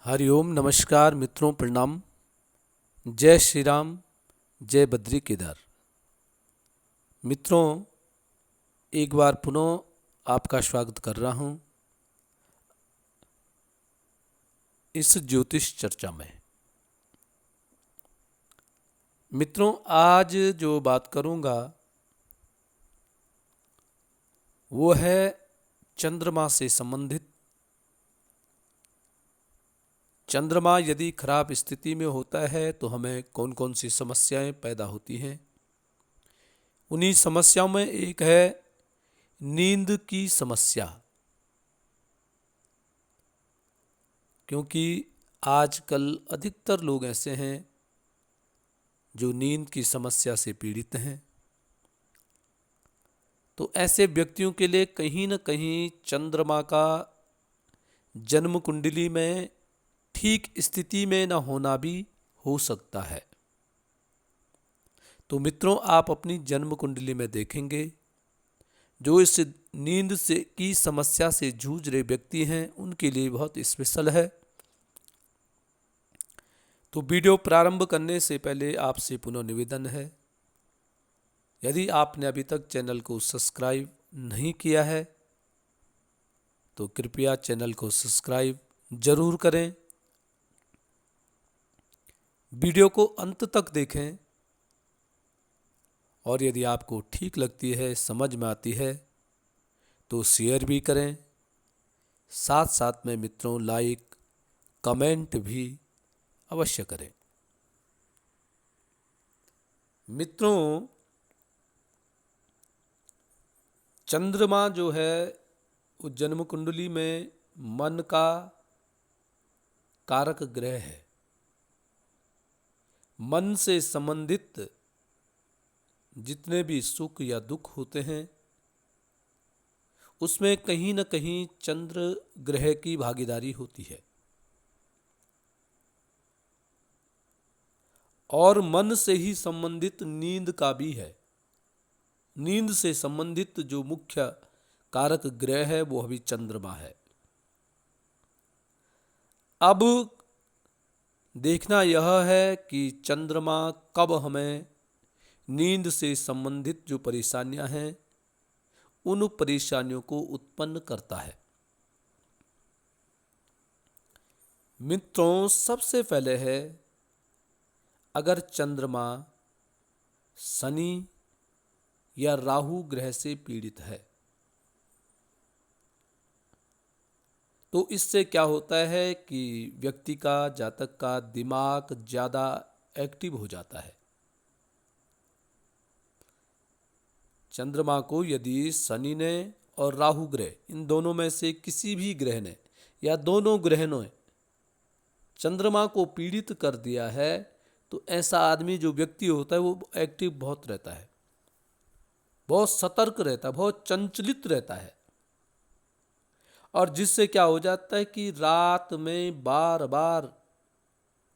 हरिओम नमस्कार मित्रों, प्रणाम। जय श्री राम, जय बद्री केदार। मित्रों, एक बार पुनः आपका स्वागत कर रहा हूं इस ज्योतिष चर्चा में। मित्रों, आज जो बात करूंगा वो है चंद्रमा से संबंधित। चंद्रमा यदि खराब स्थिति में होता है तो हमें कौन कौन सी समस्याएं पैदा होती हैं। उन्हीं समस्याओं में एक है नींद की समस्या। क्योंकि आजकल अधिकतर लोग ऐसे हैं जो नींद की समस्या से पीड़ित हैं। तो ऐसे व्यक्तियों के लिए कहीं न कहीं चंद्रमा का जन्म कुंडली में ठीक स्थिति में न होना भी हो सकता है। तो मित्रों, आप अपनी जन्म कुंडली में देखेंगे जो इस नींद से की समस्या से जूझ रहे व्यक्ति हैं उनके लिए बहुत स्पेशल है। तो वीडियो प्रारंभ करने से पहले आपसे पुनः निवेदन है, यदि आपने अभी तक चैनल को सब्सक्राइब नहीं किया है तो कृपया चैनल को सब्सक्राइब जरूर करें। वीडियो को अंत तक देखें और यदि आपको ठीक लगती है, समझ में आती है तो शेयर भी करें। साथ साथ में मित्रों लाइक कमेंट भी अवश्य करें। मित्रों, चंद्रमा जो है वो जन्म कुंडली में मन का कारक ग्रह है। मन से संबंधित जितने भी सुख या दुख होते हैं उसमें कहीं न कहीं चंद्र ग्रह की भागीदारी होती है। और मन से ही संबंधित नींद का भी है। नींद से संबंधित जो मुख्य कारक ग्रह है वो अभी चंद्रमा है। अब देखना यह है कि चंद्रमा कब हमें नींद से संबंधित जो परेशानियां हैं उन परेशानियों को उत्पन्न करता है। मित्रों, सबसे पहले है अगर चंद्रमा शनि या राहु ग्रह से पीड़ित है तो इससे क्या होता है कि व्यक्ति का, जातक का दिमाग ज़्यादा एक्टिव हो जाता है। चंद्रमा को यदि शनि ने और राहु ग्रह इन दोनों में से किसी भी ग्रह ने या दोनों ग्रहों ने चंद्रमा को पीड़ित कर दिया है तो ऐसा आदमी, जो व्यक्ति होता है, वो एक्टिव बहुत रहता है, बहुत सतर्क रहता है, बहुत चंचलित रहता है। और जिससे क्या हो जाता है कि रात में बार बार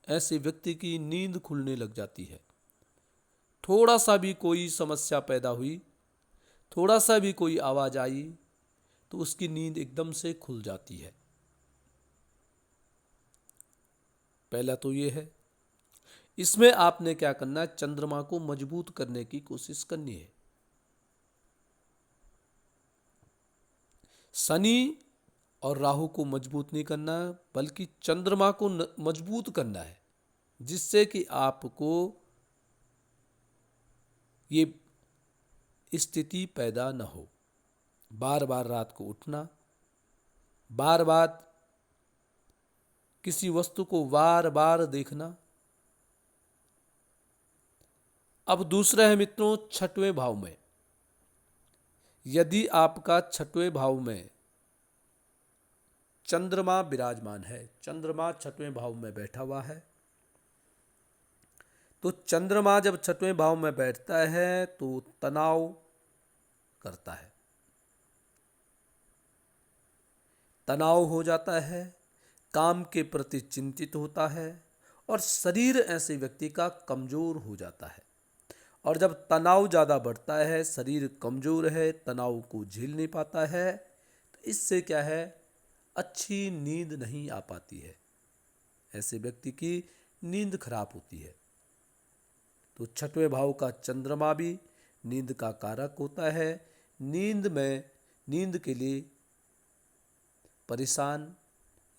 ऐसे व्यक्ति की नींद खुलने लग जाती है। थोड़ा सा भी कोई समस्या पैदा हुई, थोड़ा सा भी कोई आवाज आई तो उसकी नींद एकदम से खुल जाती है। पहला तो ये है। इसमें आपने क्या करना है, चंद्रमा को मजबूत करने की कोशिश करनी है। शनि और राहु को मजबूत नहीं करना बल्कि चंद्रमा को मजबूत करना है, जिससे कि आपको ये स्थिति पैदा न हो। बार बार रात को उठना, बार बार किसी वस्तु को बार बार देखना। अब दूसरा है मित्रों, छठवें भाव में यदि आपका छठवें भाव में चंद्रमा विराजमान है, चंद्रमा छठवें भाव में बैठा हुआ है, तो चंद्रमा जब छठवें भाव में बैठता है तो तनाव करता है, तनाव हो जाता है, काम के प्रति चिंतित होता है और शरीर ऐसे व्यक्ति का कमजोर हो जाता है। और जब तनाव ज़्यादा बढ़ता है, शरीर कमजोर है, तनाव को झेल नहीं पाता है, तो इससे क्या है, अच्छी नींद नहीं आ पाती है। ऐसे व्यक्ति की नींद खराब होती है। तो छठवें भाव का चंद्रमा भी नींद का कारक होता है। नींद के लिए परेशान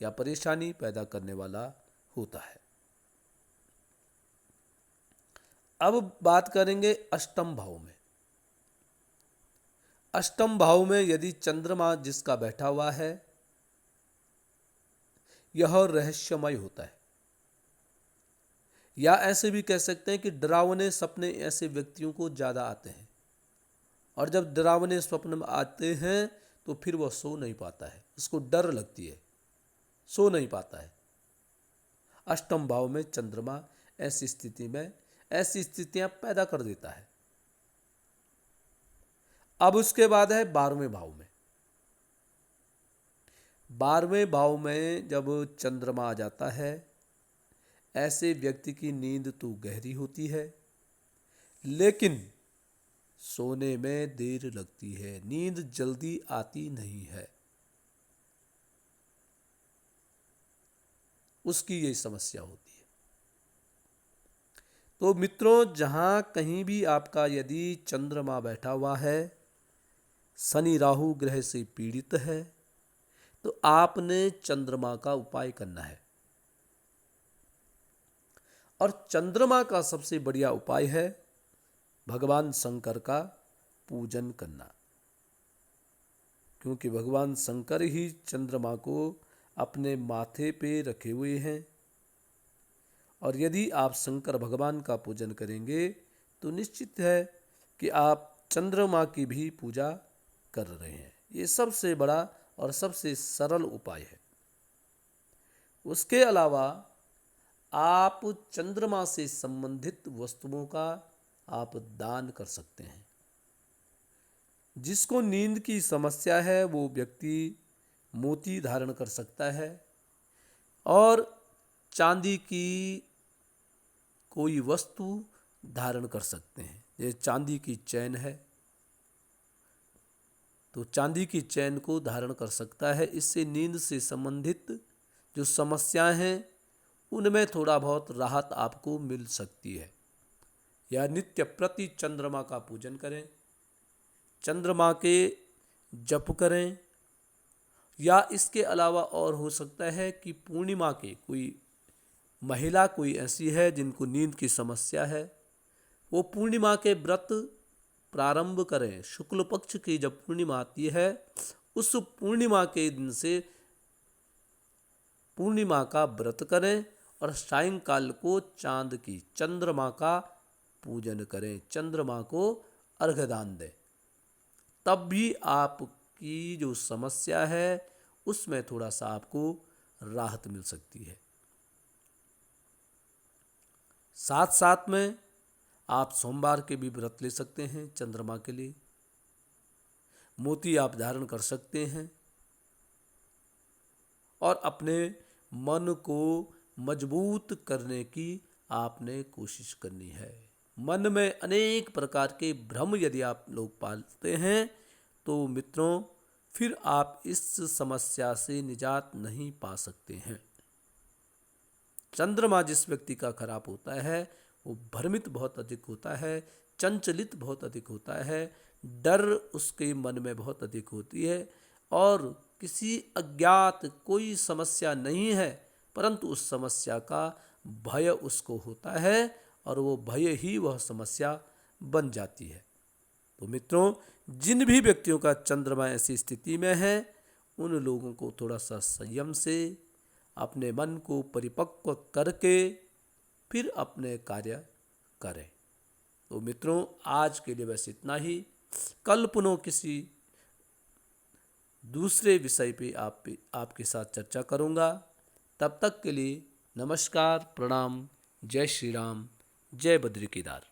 या परेशानी पैदा करने वाला होता है। अब बात करेंगे अष्टम भाव में। अष्टम भाव में यदि चंद्रमा जिसका बैठा हुआ है, यह रहस्यमय होता है, या ऐसे भी कह सकते हैं कि डरावने सपने ऐसे व्यक्तियों को ज़्यादा आते हैं, और जब डरावने स्वप्न में आते हैं तो फिर वह सो नहीं पाता है, उसको डर लगती है, सो नहीं पाता है। अष्टम भाव में चंद्रमा ऐसी स्थिति में ऐसी स्थितियां पैदा कर देता है। अब उसके बाद है 12वें भाव में। 12वें भाव में जब चंद्रमा आ जाता है, ऐसे व्यक्ति की नींद तो गहरी होती है, लेकिन सोने में देर लगती है, नींद जल्दी आती नहीं है। उसकी यही समस्या होती है। तो मित्रों, जहां कहीं भी आपका यदि चंद्रमा बैठा हुआ है, शनि राहु ग्रह से पीड़ित है, तो आपने चंद्रमा का उपाय करना है। और चंद्रमा का सबसे बढ़िया उपाय है भगवान शंकर का पूजन करना, क्योंकि भगवान शंकर ही चंद्रमा को अपने माथे पे रखे हुए हैं। और यदि आप शंकर भगवान का पूजन करेंगे तो निश्चित है कि आप चंद्रमा की भी पूजा कर रहे हैं। ये सबसे बड़ा और सबसे सरल उपाय है। उसके अलावा आप चंद्रमा से संबंधित वस्तुओं का आप दान कर सकते हैं। जिसको नींद की समस्या है वो व्यक्ति मोती धारण कर सकता है, और चांदी की कोई वस्तु धारण कर सकते हैं। ये चांदी की चैन है तो चांदी की चैन को धारण कर सकता है। इससे नींद से संबंधित जो समस्याएं हैं उनमें थोड़ा बहुत राहत आपको मिल सकती है। या नित्य प्रति चंद्रमा का पूजन करें, चंद्रमा के जप करें, या इसके अलावा और हो सकता है कि पूर्णिमा के कोई महिला कोई ऐसी है जिनको नींद की समस्या है, वो पूर्णिमा के व्रत प्रारंभ करें। शुक्ल पक्ष की जब पूर्णिमा आती है, उस पूर्णिमा के दिन से पूर्णिमा का व्रत करें और सायंकाल को चांद की चंद्रमा का पूजन करें, चंद्रमा को अर्घ्य दान दें। तब भी आपकी जो समस्या है उसमें थोड़ा सा आपको राहत मिल सकती है। साथ साथ में आप सोमवार के भी व्रत ले सकते हैं चंद्रमा के लिए। मोती आप धारण कर सकते हैं और अपने मन को मजबूत करने की आपने कोशिश करनी है। मन में अनेक प्रकार के भ्रम यदि आप लोग पालते हैं तो मित्रों फिर आप इस समस्या से निजात नहीं पा सकते हैं। चंद्रमा जिस व्यक्ति का खराब होता है वो भ्रमित बहुत अधिक होता है, चंचलित बहुत अधिक होता है, डर उसके मन में बहुत अधिक होती है, और किसी अज्ञात कोई समस्या नहीं है परंतु उस समस्या का भय उसको होता है और वो भय ही वह समस्या बन जाती है। तो मित्रों, जिन भी व्यक्तियों का चंद्रमा ऐसी स्थिति में है उन लोगों को थोड़ा सा संयम से अपने मन को परिपक्व करके फिर अपने कार्य करें। तो मित्रों, आज के लिए बस इतना ही। कल पुनः किसी दूसरे विषय पे आपके साथ चर्चा करूंगा। तब तक के लिए नमस्कार, प्रणाम, जय श्री राम, जय बद्री केदार।